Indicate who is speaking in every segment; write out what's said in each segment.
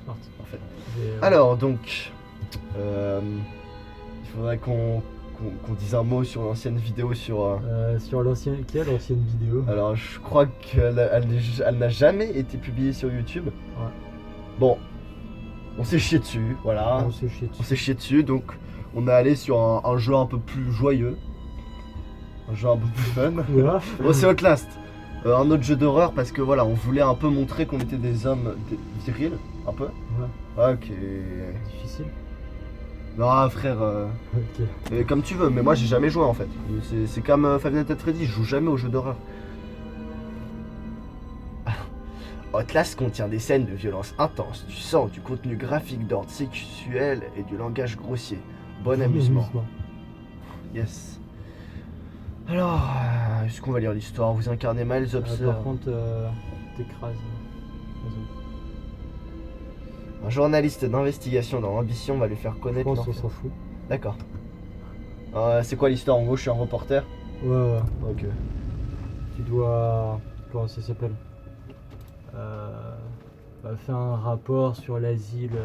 Speaker 1: parti.
Speaker 2: En fait.
Speaker 1: Et,
Speaker 2: Alors, donc, il faudrait qu'on dise un mot sur l'ancienne vidéo sur...
Speaker 1: sur l'ancienne, quelle ancienne vidéo?
Speaker 2: Alors, je crois qu'elle n'a jamais été publiée sur YouTube.
Speaker 1: Ouais.
Speaker 2: Bon, on s'est chié dessus, voilà.
Speaker 1: On s'est chié dessus.
Speaker 2: On s'est chié dessus, donc on est allé sur un jeu un peu plus joyeux. Un jeu un peu plus fun.
Speaker 1: Quoi?
Speaker 2: Bon, c'est Outlast. Un autre jeu d'horreur parce que voilà, on voulait un peu montrer qu'on était des hommes virils, un peu.
Speaker 1: Ouais.
Speaker 2: Ok.
Speaker 1: Difficile.
Speaker 2: Non, frère,
Speaker 1: Ok.
Speaker 2: comme tu veux, mais moi j'ai jamais joué en fait. C'est comme Five Nights at Freddy, je joue jamais aux jeux d'horreur. Outlast contient des scènes de violence intense, du sang, du contenu graphique d'ordre sexuel et du langage grossier. Bon amusement. Yes. Alors, est-ce qu'on va lire l'histoire? Vous incarnez Miles Observer.
Speaker 1: Par contre, t'écrases les autres.
Speaker 2: Un journaliste d'investigation dans l'ambition va lui faire
Speaker 1: Je
Speaker 2: connaître
Speaker 1: pense qu'on
Speaker 2: l'enfer.
Speaker 1: s'en fout.
Speaker 2: D'accord. C'est quoi l'histoire? En gros, je suis un reporter.
Speaker 1: Ouais.
Speaker 2: Ok.
Speaker 1: Tu dois... Comment ça s'appelle faire un rapport sur l'asile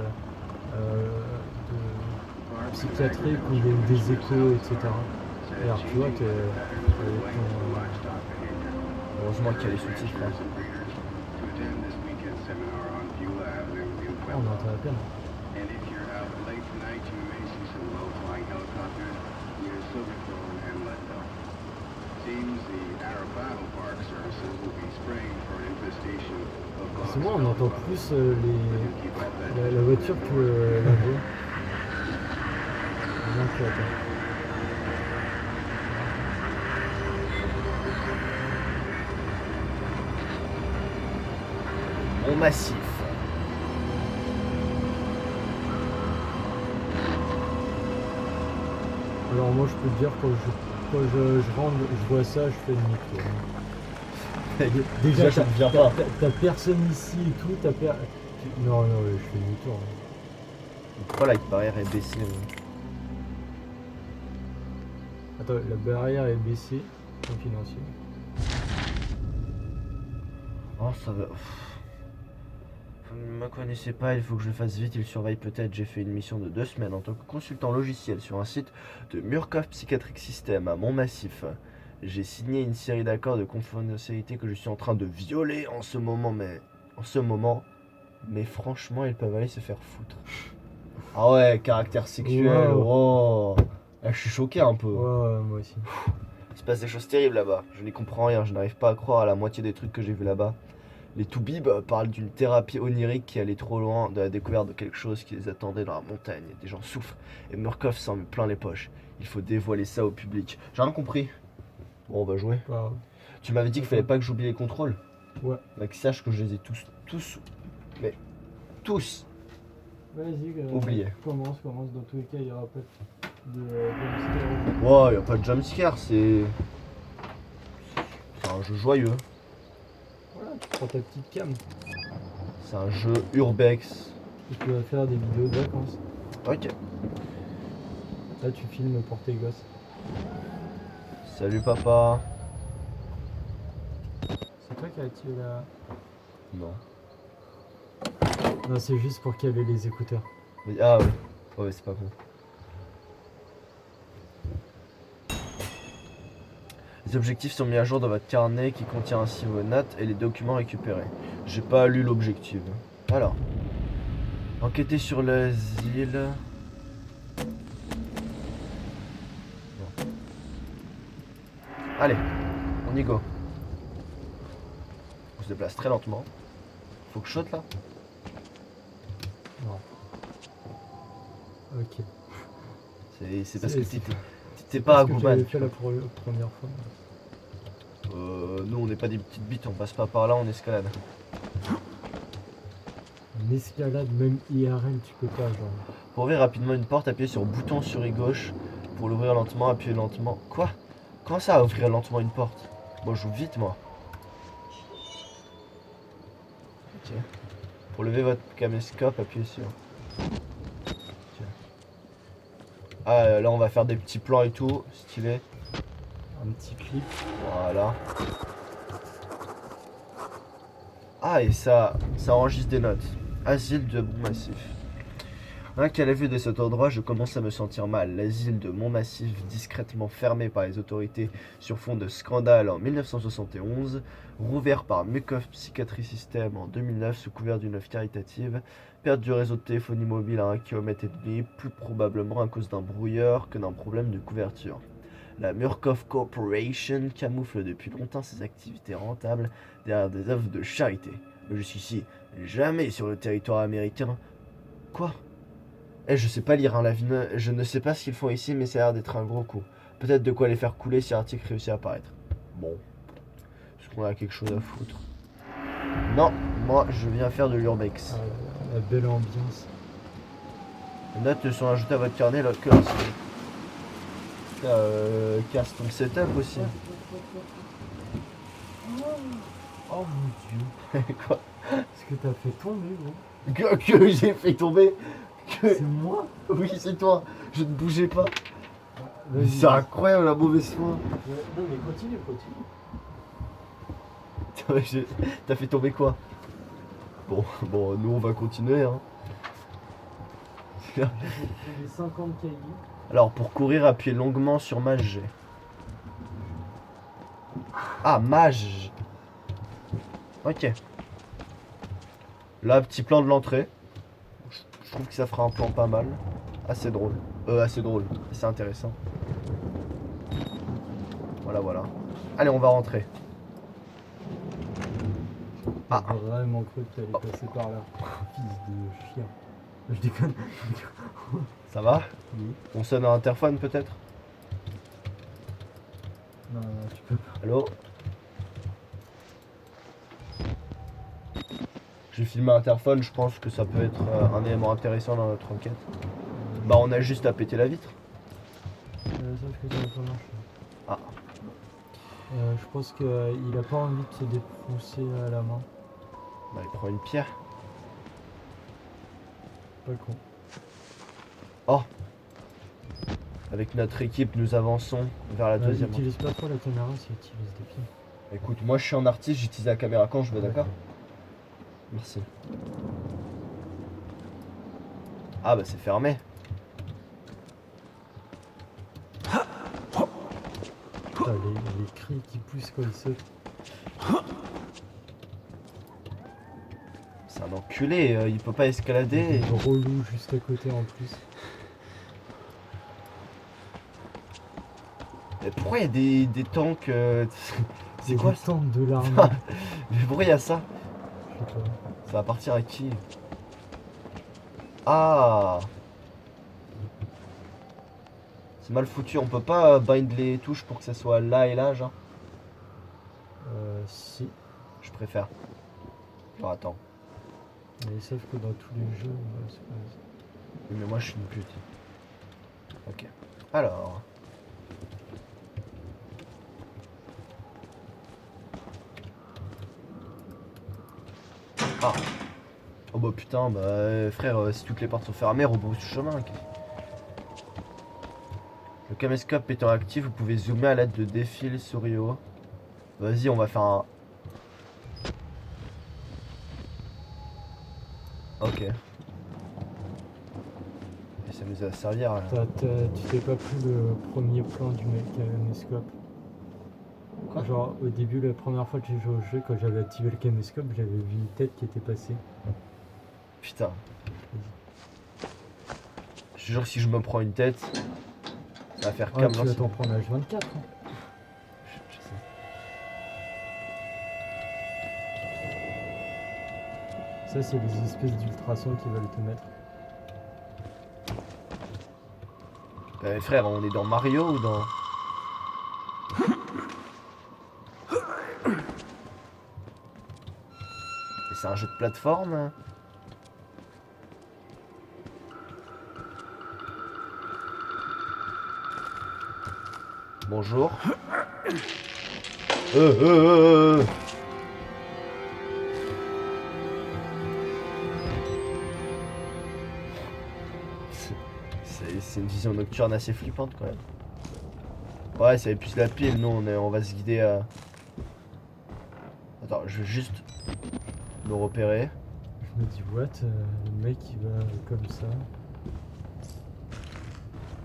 Speaker 1: psychiatrique où il y a eu des échos, etc. Et alors tu vois,
Speaker 2: Heureusement qu'il y a les sous-titres là.
Speaker 1: on entend à peine. C'est moi, on entend plus la voiture que la voix. Donc, attends.
Speaker 2: Mon massif.
Speaker 1: Alors moi je peux te dire quand je rentre, je vois ça, je fais demi-tour.
Speaker 2: Déjà, je ne viens pas.
Speaker 1: T'as personne ici et tout, Non, je fais demi-tour.
Speaker 2: Pourquoi la barrière est baissée?
Speaker 1: Attends, la barrière est baissée, confidentiel.
Speaker 2: Oh, ça va. Vous ne me connaissez pas, il faut que je le fasse vite, il surveille peut-être. J'ai fait une mission de 2 semaines en tant que consultant logiciel sur un site de Murkoff Psychiatric System à Montmassif. J'ai signé une série d'accords de confidentialité que je suis en train de violer en ce moment, mais franchement, ils peuvent aller se faire foutre. Ah ouais, caractère sexuel,
Speaker 1: wow.
Speaker 2: oh. Là, je suis choqué un peu.
Speaker 1: Ouais, moi aussi.
Speaker 2: Il se passe des choses terribles là-bas. Je n'y comprends rien, je n'arrive pas à croire à la moitié des trucs que j'ai vus là-bas. Les Toubibs parlent d'une thérapie onirique qui allait trop loin de la découverte de quelque chose qui les attendait dans la montagne. Des gens souffrent et Murkoff s'en met plein les poches. Il faut dévoiler ça au public. J'ai rien compris. Bon, on va jouer.
Speaker 1: Wow.
Speaker 2: Tu m'avais dit qu'il fallait pas que j'oublie les contrôles.
Speaker 1: Ouais.
Speaker 2: Bah, que sache que je les ai tous. Mais tous.
Speaker 1: Vas-y,
Speaker 2: oublié.
Speaker 1: Commence. Dans tous les cas, il n'y aura pas de jumpscare.
Speaker 2: Wow, y a pas de jumpscare, c'est un jeu joyeux.
Speaker 1: Voilà, tu prends ta petite cam.
Speaker 2: C'est un jeu urbex.
Speaker 1: Et tu vas faire des vidéos de vacances.
Speaker 2: Ok.
Speaker 1: Là, tu filmes pour tes gosses.
Speaker 2: Salut papa.
Speaker 1: C'est toi qui as activé la...
Speaker 2: Non.
Speaker 1: Non, c'est juste pour caler les écouteurs.
Speaker 2: Ah oui. Ouais, c'est pas con. Les objectifs sont mis à jour dans votre carnet qui contient ainsi vos notes et les documents récupérés. J'ai pas lu l'objectif. Alors. Enquêter sur l'asile. Bon. Allez, on y go. On se déplace très lentement. Faut que je saute là?
Speaker 1: Non. Ok.
Speaker 2: C'est parce que t'es pas à Gouban.
Speaker 1: J'avais fait la première fois.
Speaker 2: Nous on n'est pas des petites bites, on passe pas par là, on escalade.
Speaker 1: En escalade, même IRL, tu peux pas, genre.
Speaker 2: Pour ouvrir rapidement une porte, appuyez sur le bouton souris gauche. Pour l'ouvrir lentement, appuyez lentement. Quoi? Comment ça, ouvrir lentement une porte? Moi je joue vite, moi. Ok. Pour lever votre caméscope, appuyez sur. Ok. Ah, là on va faire des petits plans et tout, stylé.
Speaker 1: Un petit clip.
Speaker 2: Voilà. Ah, et ça enregistre des notes. Asile de Montmassif. Rien qu'à la vue de cet endroit, je commence à me sentir mal. L'asile de Montmassif, discrètement fermé par les autorités sur fond de scandale en 1971, rouvert par Mukov Psychiatry System en 2009 sous couvert d'une œuvre caritative, perte du réseau de téléphonie mobile à 1,5 km, plus probablement à cause d'un brouilleur que d'un problème de couverture. La Murkoff Corporation camoufle depuis longtemps ses activités rentables derrière des œuvres de charité. Mais je suis ici, jamais sur le territoire américain. Quoi? Je sais pas lire un Lavine, je ne sais pas ce qu'ils font ici, mais ça a l'air d'être un gros coup. Peut-être de quoi les faire couler si l'article réussit à apparaître. Bon. Est-ce qu'on a quelque chose à foutre? Non, moi je viens faire de l'urbex.
Speaker 1: Ah, la belle ambiance.
Speaker 2: Les notes sont ajoutées à votre carnet, là, que casse ton setup aussi.
Speaker 1: Oh mon dieu.
Speaker 2: Quoi?
Speaker 1: Est-ce que t'as fait tomber, gros?
Speaker 2: Que j'ai fait tomber?
Speaker 1: C'est moi?
Speaker 2: Oui, c'est toi. Je ne bougeais pas. Mais
Speaker 1: Vas-y.
Speaker 2: c'est incroyable la mauvaise foi.
Speaker 1: Non mais continue.
Speaker 2: T'as fait tomber quoi? Bon, nous on va continuer. Hein.
Speaker 1: J'ai les 50 cahiers.
Speaker 2: Alors, pour courir, appuyez longuement sur Mage G. Ah, Mage. Ok. Là, petit plan de l'entrée. Je trouve que ça fera un plan pas mal. Assez drôle. Assez intéressant. Voilà. Allez, on va rentrer. Ah.
Speaker 1: J'ai vraiment cru que t'allais passer par là. Fils de chien. Je déconne.
Speaker 2: Ça va?
Speaker 1: Oui.
Speaker 2: On sonne à l'interphone peut-être?
Speaker 1: Non, tu peux pas.
Speaker 2: Allô? J'ai filmé l'interphone, je pense que ça peut être un élément intéressant dans notre enquête. Bah on a juste à péter la vitre.
Speaker 1: Sauf que ça va pas marcher.
Speaker 2: Ah.
Speaker 1: Je pense qu'il a pas envie de se détrousser à la main.
Speaker 2: Bah il prend une pierre.
Speaker 1: Pas con.
Speaker 2: Oh. Avec notre équipe, nous avançons vers la deuxième.
Speaker 1: Utilise pas trop la caméra si utilise des pieds.
Speaker 2: Écoute, moi je suis un artiste, j'utilise la caméra quand je veux, d'accord? Merci. Ah bah c'est fermé.
Speaker 1: Putain, les cris qui poussent quand il saute.
Speaker 2: C'est un enculé, il peut pas escalader.
Speaker 1: Des gros loups juste à côté en plus.
Speaker 2: Mais pourquoi il y a des tanks c'est quoi ça?
Speaker 1: Tank de l'armée.
Speaker 2: Mais pourquoi il y a ça?
Speaker 1: Je sais pas.
Speaker 2: Ça va partir à qui? Ah! C'est mal foutu, on peut pas bind les touches pour que ça soit là et là, genre?
Speaker 1: Si.
Speaker 2: Je préfère. Alors attends.
Speaker 1: Mais sauf que dans tous les jeux, c'est pas...
Speaker 2: Oui, mais moi je suis une pute. Ok. Alors. Ah. Oh bah putain, bah frère, si toutes les portes sont fermées, rebrousse chemin. Le caméscope étant actif, vous pouvez zoomer à l'aide de défil souris haut. Vas-y, on va faire un... Ok. Et ça nous a servi à rien.
Speaker 1: Tu t'es pas pris le premier plan du caméscope?
Speaker 2: Quoi?
Speaker 1: Genre au début, la première fois que j'ai joué au jeu, quand j'avais activé le caméscope, j'avais vu une tête qui était passée.
Speaker 2: Putain. Je te jure que si je me prends une tête, ça va faire
Speaker 1: Ah,
Speaker 2: comme
Speaker 1: tu vas t'en prendre H24. Hein.
Speaker 2: Je sais.
Speaker 1: Ça, c'est les espèces d'ultrasons qui veulent te mettre.
Speaker 2: Frère, on est dans Mario ou dans... C'est un jeu de plateforme hein. Bonjour. C'est une vision nocturne assez flippante quand même. Ouais, ça épuise la pile, nous on va se guider à... Attends, je vais juste me repérer.
Speaker 1: me dis, what? Le mec il va comme ça.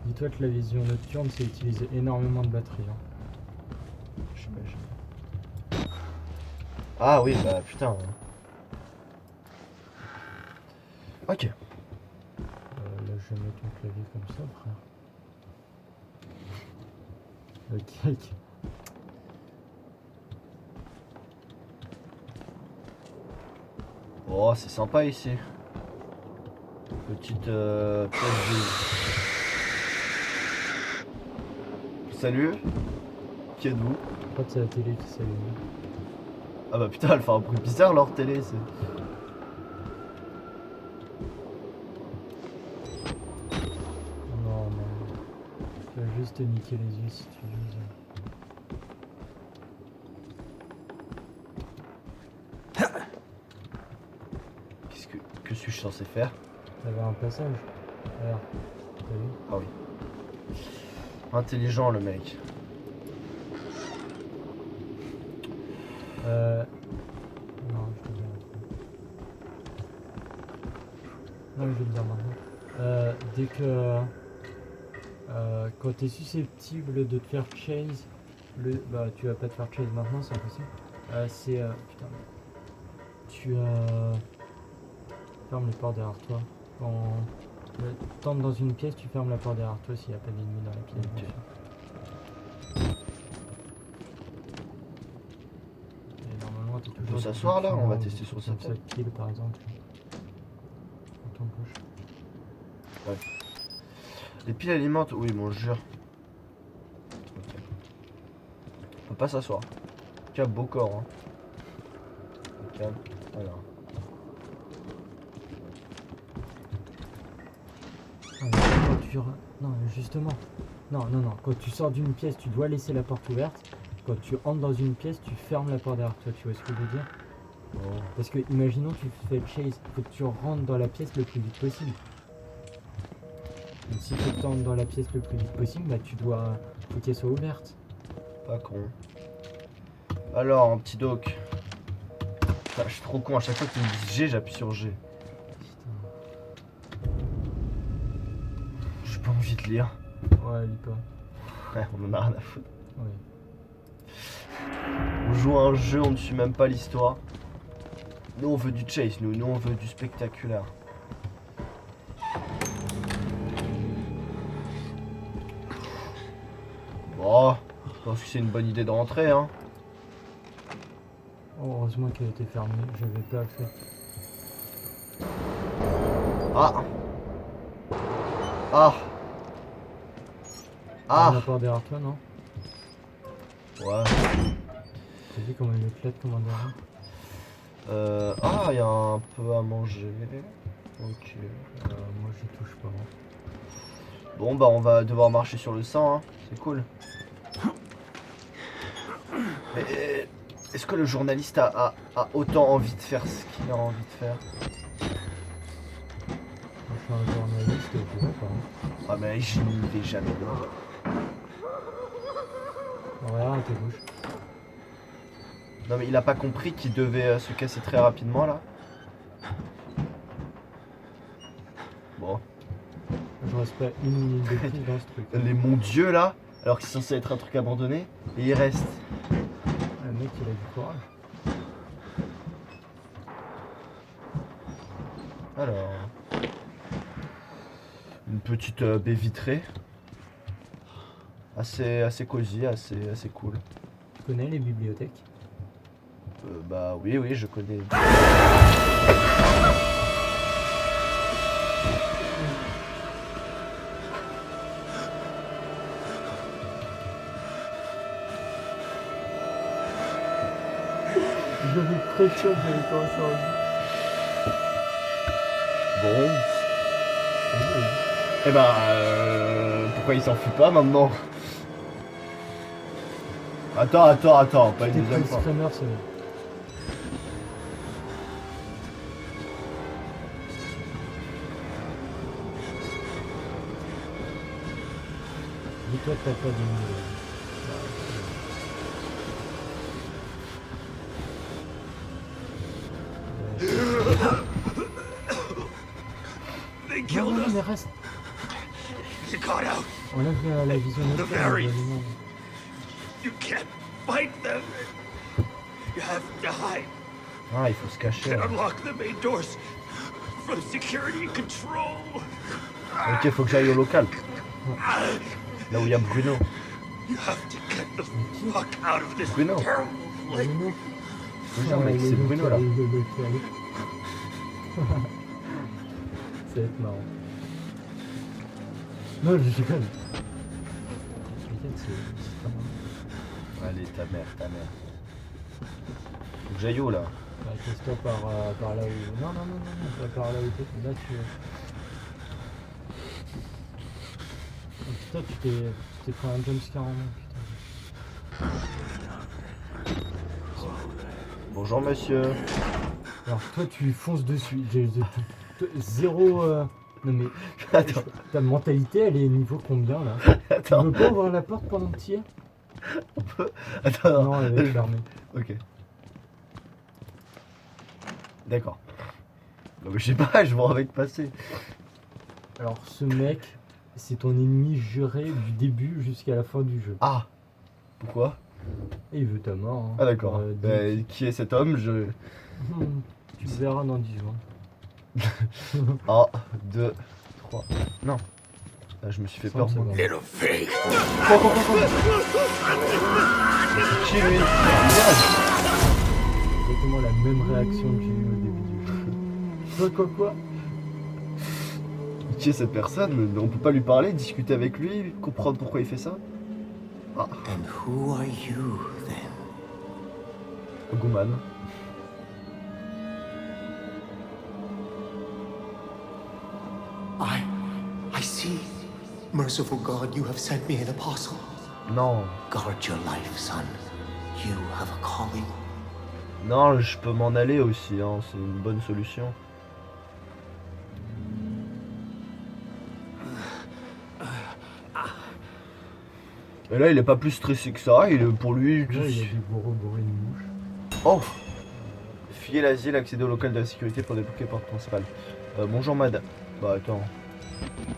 Speaker 1: Dis-toi que la vision nocturne, c'est utiliser énormément de batterie. Hein.
Speaker 2: J'imagine. Ah oui, bah putain. Ok.
Speaker 1: Là, je vais mettre mon clavier comme ça, frère. Ok.
Speaker 2: Oh, c'est sympa ici. Petite pièce de... Salut. Qui êtes-vous?
Speaker 1: Je crois que c'est la télé qui s'allume.
Speaker 2: Ah bah putain, elle fait un bruit bizarre leur télé. C'est...
Speaker 1: Non, non. Tu vas juste te niquer les yeux si tu veux.
Speaker 2: Que suis-je censé faire?
Speaker 1: T'avais un passage. Alors, t'as vu?
Speaker 2: Ah oui. Intelligent le mec.
Speaker 1: Non, je te dirai après. Non, je vais te dire maintenant. Dès que... quand t'es susceptible de te faire chase, bah tu vas pas te faire chase maintenant, c'est impossible. Putain. Tu fermes les portes derrière toi. Quand tu entres dans une pièce, tu fermes la porte derrière toi s'il n'y a pas d'ennemis dans la pièce.
Speaker 2: Ok.
Speaker 1: Bien sûr. Et normalement, t'es toujours...
Speaker 2: peut s'asseoir, là, on va
Speaker 1: dans-
Speaker 2: tester sur sa
Speaker 1: dans
Speaker 2: tête.
Speaker 1: cette kill par exemple. Dans ton gauche.
Speaker 2: Les piles alimentent, oui, mon jure. Ok. On peut pas s'asseoir. Tu as beau corps, hein. Calme. Voilà.
Speaker 1: Ah, mais quand non, justement. Non. Quand tu sors d'une pièce, tu dois laisser la porte ouverte. Quand tu entres dans une pièce, tu fermes la porte derrière toi. Tu vois ce que je veux dire?
Speaker 2: Oh.
Speaker 1: Parce que, imaginons, tu fais chase. Faut que tu rentres dans la pièce le plus vite possible. Donc, si tu entres dans la pièce le plus vite possible, bah tu dois. Faut qu'elle soit ouverte.
Speaker 2: Pas con. Alors, un petit doc. Putain, je suis trop con, à chaque fois qu'ils me disent G, j'appuie sur G.
Speaker 1: Putain.
Speaker 2: J'ai pas envie de lire.
Speaker 1: Ouais, lis pas.
Speaker 2: Ouais, on en a rien à foutre.
Speaker 1: Oui.
Speaker 2: On joue à un jeu, on ne suit même pas l'histoire. Nous on veut du chase, nous on veut du spectaculaire. Bon, je pense que c'est une bonne idée de rentrer, hein.
Speaker 1: Oh, heureusement qu'elle était fermée. J'avais pas fait.
Speaker 2: Ah. Ah.
Speaker 1: Ah.
Speaker 2: Ah.
Speaker 1: La porte derrière toi, non?
Speaker 2: Ouais.
Speaker 1: T'as vu comment elle éclate comme un derrière?
Speaker 2: Ah, il y a un peu à manger. Ok.
Speaker 1: Moi j'y touche pas.
Speaker 2: Bon bah on va devoir marcher sur le sang, hein. C'est cool. Mais est-ce que le journaliste a autant envie de faire ce qu'il a envie de faire?
Speaker 1: Moi je suis un journaliste, je sais pas.
Speaker 2: Ah mais je n'y vais jamais.
Speaker 1: Regarde à ta gauche.
Speaker 2: Non mais il a pas compris qu'il devait se casser très rapidement là. Bon.
Speaker 1: Je reste pas une minute de plus dans ce truc.
Speaker 2: Les mon dieu là, alors que c'est censé être un truc abandonné, et il reste.
Speaker 1: Le mec il a du courage.
Speaker 2: Alors. Une petite baie vitrée. Assez cosy, assez cool.
Speaker 1: Tu connais les bibliothèques?
Speaker 2: Bah oui, je connais.
Speaker 1: J'avais très chaud que j'avais commencé à dire.
Speaker 2: Bon. Eh ben, pourquoi il s'enfuit pas maintenant? Attends, pas une deuxième fois.
Speaker 1: Screamer, c'est bon. Dis-toi que t'as pas d'ennemi.
Speaker 3: They
Speaker 1: Non,
Speaker 3: killed
Speaker 1: non, mais
Speaker 3: us.
Speaker 1: reste.
Speaker 3: You got out.
Speaker 1: Enlève la vision
Speaker 3: The
Speaker 1: nocturne.
Speaker 3: very-
Speaker 1: évidemment.
Speaker 3: You can't fight them. You have to hide
Speaker 2: Ah, il faut se cacher.
Speaker 3: and
Speaker 2: Là.
Speaker 3: unlock the main doors from security control.
Speaker 2: Ok, faut que j'aille au local. Là où il y a Bruno.
Speaker 3: You have to get the fuck out of this
Speaker 2: Bruno.
Speaker 3: terrible place.
Speaker 1: Bruno.
Speaker 2: Je veux dire, mec, c'est Bruno là.
Speaker 1: Le local. Ça va être marrant. Non, je rigole. T'inquiète, c'est pas marrant.
Speaker 2: Allez, ta mère. Faut que j'aille où là?
Speaker 1: Bah, casse-toi par là où. Non, pas par là où t'es. Là, tu. Oh, putain, tu t'es pris un jumpscare en main, putain.
Speaker 2: Bonjour monsieur.
Speaker 1: Alors, toi, tu fonces dessus. Zéro. Non, mais.
Speaker 2: Attends,
Speaker 1: Ta mentalité, elle est niveau combien là? Tu
Speaker 2: attends,
Speaker 1: veux pas ouvrir la porte pendant que tu y es?
Speaker 2: attends.
Speaker 1: Non, elle va être fermée.
Speaker 2: Ok. D'accord. Non mais je sais pas, je vois avec passer.
Speaker 1: Alors, ce mec, c'est ton ennemi juré du début jusqu'à la fin du jeu.
Speaker 2: Ah. Pourquoi?
Speaker 1: Et il veut ta mort. Hein.
Speaker 2: Ah d'accord.
Speaker 1: Dis-
Speaker 2: Qui est cet homme?
Speaker 1: Tu le verras dans 10 jours.
Speaker 2: 1, 2, 3. Non. Là, je me suis fait peur.
Speaker 1: 30 secondes.
Speaker 3: Little fake.
Speaker 2: C'est qui lui?
Speaker 1: Exactement la même réaction que j'ai eue au début du jeu. Quoi?
Speaker 2: Qui est cette personne? On peut pas lui parler, discuter avec lui, comprendre pourquoi il fait ça? Ah,
Speaker 3: And who are you then?
Speaker 2: Goman.
Speaker 3: I see. Merciful God, you have sent me an apostle.
Speaker 2: Non.
Speaker 3: Guard your life, son. You have a calling.
Speaker 2: Non, je peux m'en aller aussi, hein. C'est une bonne solution. Et là, il est pas plus stressé que ça, il est pour lui.
Speaker 1: Là, il y a des gros bruits de mouches.
Speaker 2: Oh! Fuyez l'asile, accéder au local de la sécurité pour débloquer la porte principale. Bonjour madame. Bah attends.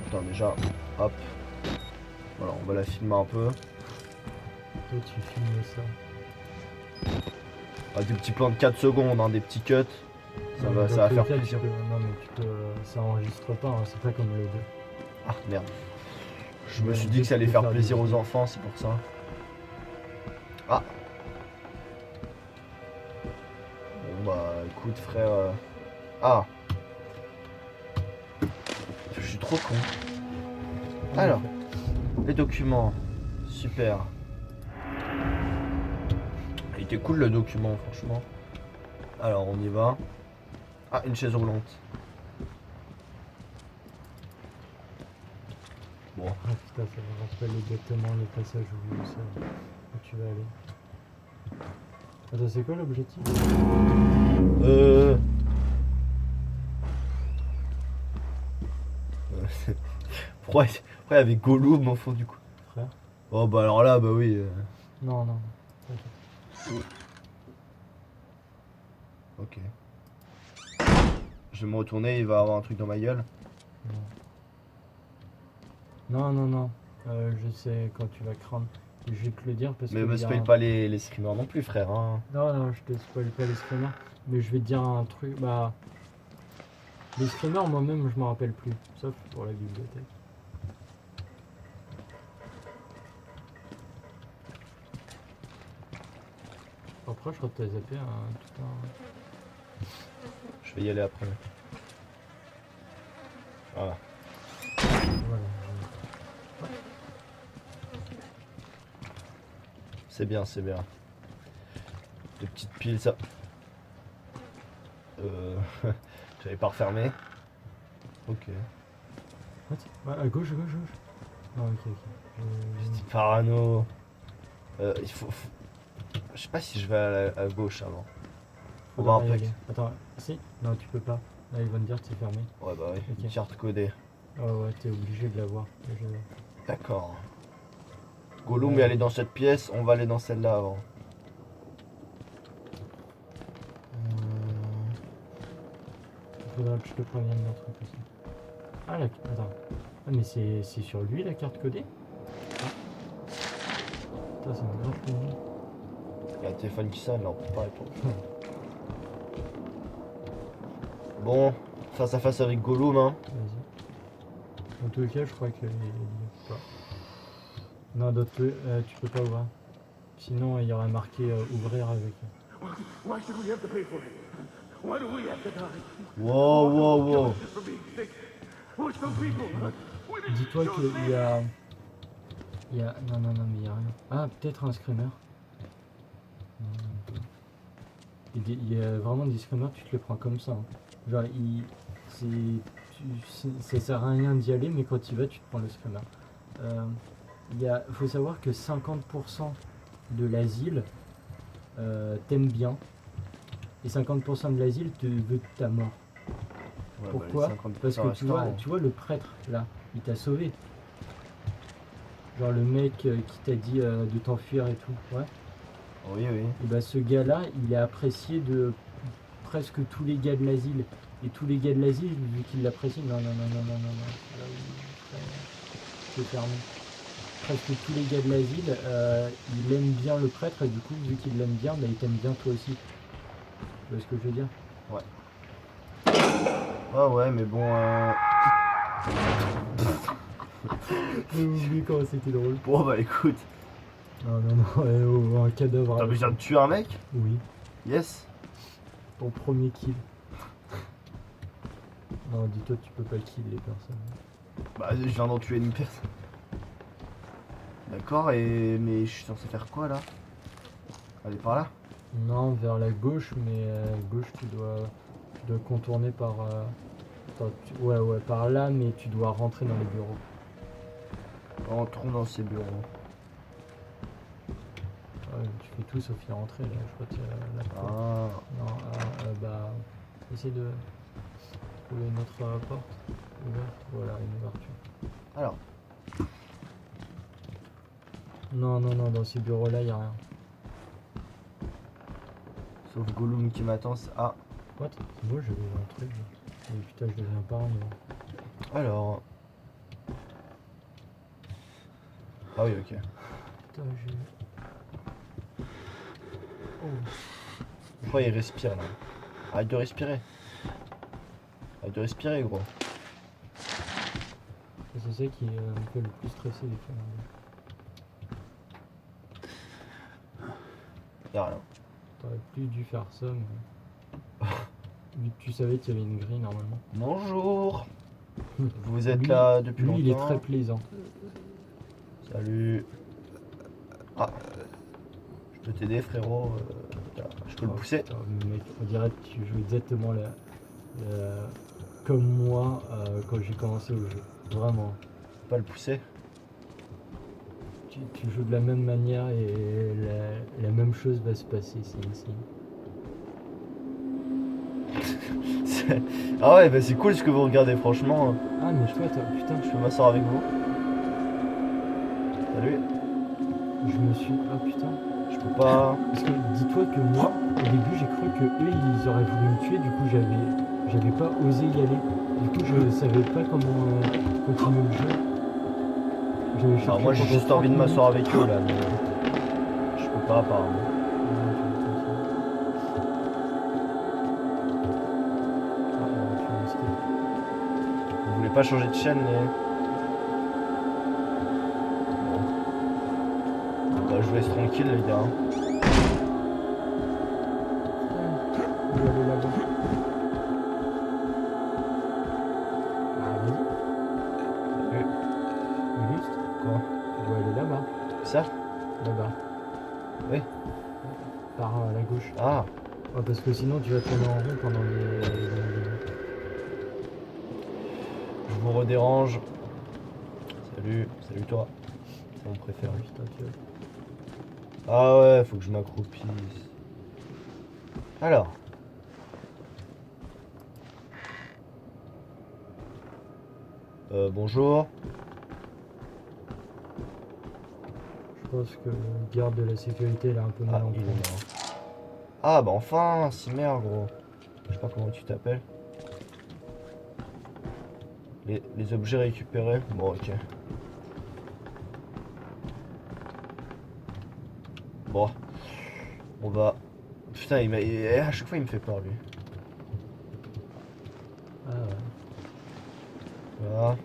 Speaker 2: Attends déjà. Hop. Voilà, on va la filmer un peu.
Speaker 1: Toi, tu filmes ça.
Speaker 2: Ah, des petits plans de 4 secondes, hein, des petits cuts. Ça va faire plaisir.
Speaker 1: Non, mais tu peux. Ça enregistre pas, hein, c'est pas comme le 2.
Speaker 2: Ah merde. Je me
Speaker 1: Ouais,
Speaker 2: suis dit que ça allait
Speaker 1: tu peux
Speaker 2: faire
Speaker 1: faire
Speaker 2: plaisir
Speaker 1: des
Speaker 2: aux
Speaker 1: vidéos.
Speaker 2: enfants, c'est pour ça. Ah. Bon bah écoute frère. Ah. Je suis trop con. Alors, les documents. Super. Il était cool le document, franchement. Alors, on y va. Ah, une chaise roulante. Bon.
Speaker 1: Ah putain, ça me rappelle exactement le passage où tu vas aller. Attends, c'est quoi l'objectif?
Speaker 2: Pourquoi il y avait Gollum au fond du coup?
Speaker 1: Frère?
Speaker 2: Oh bah alors là, bah oui.
Speaker 1: Non. T'inquiète.
Speaker 2: Ok. Je vais me retourner, il va avoir un truc dans ma gueule.
Speaker 1: Non. Je sais quand tu vas craindre. Je vais te le dire parce que.
Speaker 2: Mais me
Speaker 1: il y a
Speaker 2: spoil
Speaker 1: un-
Speaker 2: pas les streamers non plus, frère. Hein.
Speaker 1: Non, je te spoil pas les screamers. Mais je vais te dire un truc. Bah. Les screamers, moi-même, je m'en rappelle plus. Sauf pour la bibliothèque. Après, je crois que t'as zappé tout un.
Speaker 2: Je vais y aller après. Voilà.
Speaker 1: Voilà.
Speaker 2: C'est bien, c'est bien. Des petites piles, ça. J'avais pas refermé. Ok.
Speaker 1: What? Ouais, à gauche. Non, ok.
Speaker 2: J'étais parano. Il faut. Je sais pas si je vais à gauche avant. Faut voir un peu.
Speaker 1: Attends, si? Non, tu peux pas. Là, ils vont te dire que c'est fermé.
Speaker 2: Ouais, bah oui.
Speaker 1: Ok.
Speaker 2: Une carte codée.
Speaker 1: Ouais, t'es obligé de l'avoir.
Speaker 2: D'accord. Gollum est allé dans cette pièce, on va aller dans celle-là avant.
Speaker 1: Il faudra que je te prévienne d'un truc aussi. Ah, attends. Ah, mais c'est sur lui la carte codée? Ah. Putain, c'est une grave connerie.
Speaker 2: Il y a un téléphone qui sonne là, on peut pas répondre. Bon, face à face avec Gollum, hein.
Speaker 1: Vas-y. Dans tous les cas, je crois que. Pas. Non, tu peux pas ouvrir. Sinon, il y aurait marqué ouvrir avec.
Speaker 3: Why should we have to pay for it? Why do we have to die?
Speaker 2: Wow, wow, wow.
Speaker 3: Just for being sick. We're some people. We didn't
Speaker 1: Dis-toi
Speaker 3: choose
Speaker 1: qu'il y a. Il y a. Non, non, non, mais il y a rien. Ah, peut-être un screamer. Non, non, pas. Il y a vraiment des screamers, tu te les prends comme ça. Hein. Genre, ça sert à rien d'y aller, mais quand tu y vas, tu te prends le screamer. Faut savoir que 50% de l'asile t'aime bien, et 50% de l'asile te veut ta mort.
Speaker 2: Ouais,
Speaker 1: Pourquoi?
Speaker 2: bah,
Speaker 1: Parce que tu vois le prêtre là, il t'a sauvé. Genre le mec qui t'a dit de t'enfuir et tout. Ouais.
Speaker 2: Oui, oui.
Speaker 1: Et bah ce gars-là, il est apprécié de presque tous les gars de l'asile. Et tous les gars de l'asile, vu qu'ils l'apprécient, non, non, non, non, non, non, non. Là, c'est fermé. Presque tous les gars de l'asile, il aime bien le prêtre, et du coup, vu qu'il l'aime bien, bah, il t'aime bien toi aussi. Tu vois ce que je veux dire?
Speaker 2: Ah ouais, mais bon,
Speaker 1: J'ai oublié comment c'était drôle.
Speaker 2: Bon bah écoute,
Speaker 1: Non, non, non, un cadavre.
Speaker 2: t'as besoin de tuer un mec?
Speaker 1: Oui,
Speaker 2: Yes.
Speaker 1: ton premier kill. Non, dis-toi, tu peux pas kill les personnes.
Speaker 2: Bah je viens d'en tuer une personne. D'accord, mais je suis censé faire quoi là? Aller par là?
Speaker 1: Non, vers la gauche, mais gauche, tu dois contourner par. Attends, ouais, par là, mais tu dois rentrer dans les bureaux.
Speaker 2: Entrons dans ces bureaux.
Speaker 1: Ouais, tu fais tout sauf y rentrer, là. Je crois qu'il y a la porte.
Speaker 2: Ah.
Speaker 1: Non, bah. Essaye de trouver une autre porte ouverte. Voilà, une ouverture.
Speaker 2: Alors,
Speaker 1: Non, non, non, dans ces bureaux-là, il a rien.
Speaker 2: sauf Gollum qui m'attend. Ah,
Speaker 1: What? Moi, j'avais un truc. Mais putain, je deviens pas
Speaker 2: alors. Ah oui, ok.
Speaker 1: Putain, j'ai. Oh.
Speaker 2: Pourquoi il respire là? Arrête de respirer. Arrête de respirer, gros.
Speaker 1: C'est ça qui me fait le plus stresser des fois.
Speaker 2: Y'a rien.
Speaker 1: T'aurais plus dû faire ça, mais. Vu que tu savais qu'il y avait une grille normalement.
Speaker 2: Bonjour. Vous êtes
Speaker 1: Lui-
Speaker 2: là depuis
Speaker 1: Lui,
Speaker 2: longtemps?
Speaker 1: il est très plaisant.
Speaker 2: Salut. Ah. Je peux t'aider, frérot. Je peux le
Speaker 1: Oh,
Speaker 2: pousser?
Speaker 1: putain, mec, on dirait que tu joues exactement comme moi quand j'ai commencé au jeu. Vraiment.
Speaker 2: Pas le pousser?
Speaker 1: Tu joues de la même manière et la même chose va se passer.
Speaker 2: Ah ouais, bah c'est cool ce que vous regardez, franchement.
Speaker 1: Ah, mais chouette, putain,
Speaker 2: Je peux m'asseoir avec vous. Salut.
Speaker 1: je me suis. Ah putain.
Speaker 2: Je peux pas.
Speaker 1: Parce que dis-toi que moi, au début, j'ai cru que eux, ils auraient voulu me tuer, du coup, j'avais pas osé y aller. Du coup, je savais pas comment continuer le jeu. J'avais cherché
Speaker 2: Alors moi j'ai
Speaker 1: pendant
Speaker 2: juste
Speaker 1: 30
Speaker 2: envie de m'asseoir
Speaker 1: minutes.
Speaker 2: avec eux là, mais je peux pas apparemment. Vous voulez pas changer de chaîne les... Bon. Bah je vous laisse tranquille les gars.
Speaker 1: Je vais aller là-bas. Ah, vas-y.
Speaker 2: Salut.
Speaker 1: Auguste,
Speaker 2: Quoi?
Speaker 1: tu dois aller là-bas.
Speaker 2: Ça?
Speaker 1: Là-bas.
Speaker 2: Oui.
Speaker 1: Par la gauche.
Speaker 2: Ah.
Speaker 1: Ouais, parce que sinon, tu vas tourner en rond pendant les...
Speaker 2: Je vous redérange. Salut. Salut toi. C'est mon préféré.
Speaker 1: Putain, tu vois.
Speaker 2: Ah ouais, faut que je m'accroupisse. Alors. Bonjour.
Speaker 1: Je pense que le garde de la sécurité, il a un peu mal
Speaker 2: Ah,
Speaker 1: en
Speaker 2: il est
Speaker 1: point.
Speaker 2: mort. Ah bah enfin, si merde gros. Je sais pas comment tu t'appelles. Les objets récupérés. Bon, ok. Bon. On va... Putain, à chaque fois il me fait peur lui.
Speaker 1: Ah ouais.
Speaker 2: Voilà.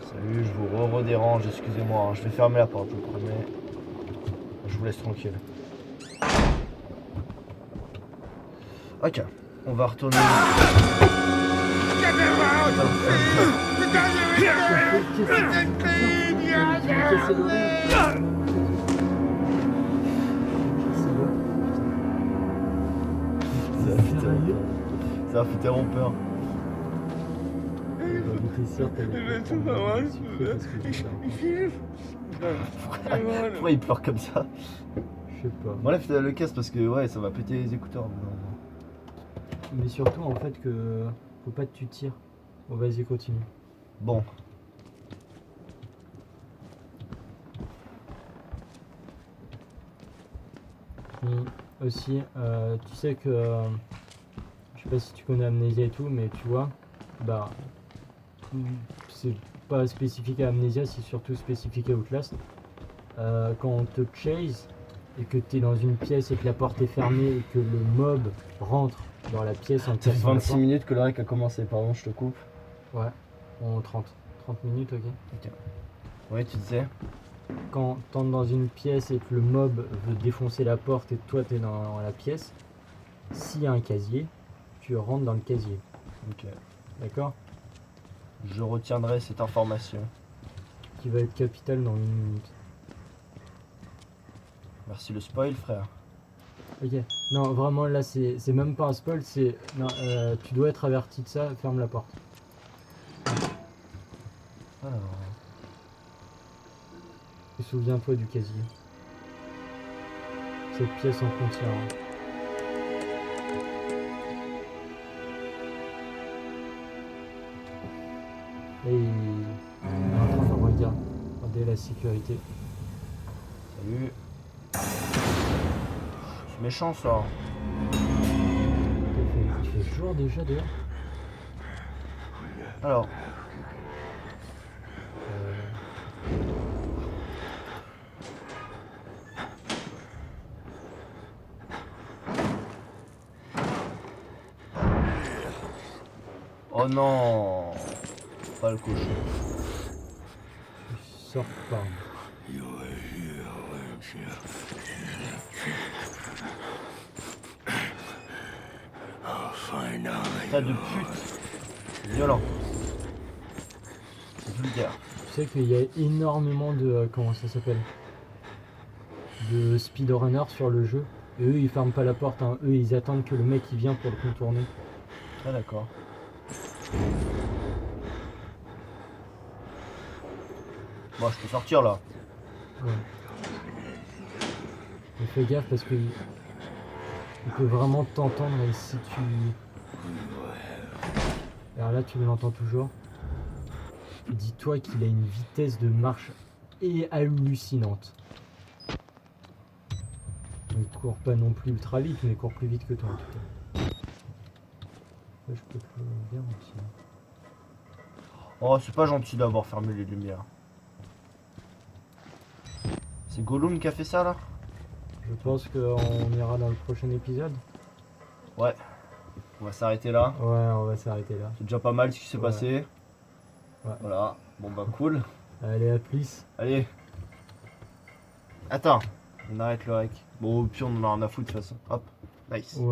Speaker 2: Salut, je vous redérange, excusez-moi, hein. Je vais fermer la porte, je vous promets. Je vous laisse tranquille. Ok, on va retourner.
Speaker 3: Get him out! The guys are in
Speaker 2: Ça fait tellement peur. Pourquoi il pleure comme ça?
Speaker 1: Je sais pas.
Speaker 2: Enlève le casque parce que ouais, ça va péter les écouteurs.
Speaker 1: Mais surtout en fait que faut pas que tu tires. Bon vas-y continue.
Speaker 2: Bon.
Speaker 1: Aussi, tu sais que je sais pas si tu connais Amnesia et tout, mais tu vois, bah c'est pas spécifique à Amnesia, c'est surtout spécifique à Outlast. Quand on te chase et que tu es dans une pièce et que la porte est fermée et que le mob rentre dans la pièce en
Speaker 2: Ça fait
Speaker 1: cassant la
Speaker 2: 26
Speaker 1: porte.
Speaker 2: minutes que le rec a commencé, pardon, je te coupe.
Speaker 1: Ouais, en 30 minutes, ok.
Speaker 2: Ouais, tu disais.
Speaker 1: Quand t'entres dans une pièce et que le mob veut défoncer la porte et que toi t'es dans la pièce, s'il y a un casier, tu rentres dans le casier.
Speaker 2: Ok.
Speaker 1: D'accord?
Speaker 2: Je retiendrai cette information.
Speaker 1: Qui va être capital dans 1 minute.
Speaker 2: Merci le spoil, frère.
Speaker 1: Ok. Non, vraiment là c'est même pas un spoil, c'est. Non, tu dois être averti de ça, ferme la porte.
Speaker 2: Alors.
Speaker 1: Et souviens-toi du casier. Cette pièce en contient un. Et il est en train de regarder la sécurité.
Speaker 2: Salut. C'est méchant ça.
Speaker 1: Il fait jour déjà dehors.
Speaker 2: Alors. Oh non. Pas le cochon.
Speaker 1: Tu sors pas.
Speaker 2: Tas de pute. C'est violent. C'est vulgaire.
Speaker 1: Tu sais qu'il y a énormément de. Comment ça s'appelle? De speedrunners sur le jeu. Et eux ils ferment pas la porte, hein. Eux ils attendent que le mec il vient pour le contourner.
Speaker 2: Ah d'accord. Bon, je peux sortir là.
Speaker 1: Ouais. Mais fais gaffe parce que il peut vraiment t'entendre et si tu. Alors là tu l'entends toujours. Dis-toi qu'il a une vitesse de marche hallucinante. Il court pas non plus ultra vite, mais il court plus vite que toi en tout cas. Là, je peux plus bien aussi.
Speaker 2: Oh, c'est pas gentil d'avoir fermé les lumières. C'est Gollum qui a fait ça là?
Speaker 1: Je pense qu'on ira dans le prochain épisode.
Speaker 2: Ouais. On va s'arrêter là.
Speaker 1: Ouais, on va s'arrêter là.
Speaker 2: C'est déjà pas mal ce qui s'est
Speaker 1: Ouais.
Speaker 2: passé.
Speaker 1: Ouais.
Speaker 2: Voilà. Bon bah cool.
Speaker 1: Allez, à plus.
Speaker 2: Allez. Attends. On arrête le rec. Bon, au pire on en a rien à foutre de toute façon. Hop. Nice.
Speaker 1: Ouais.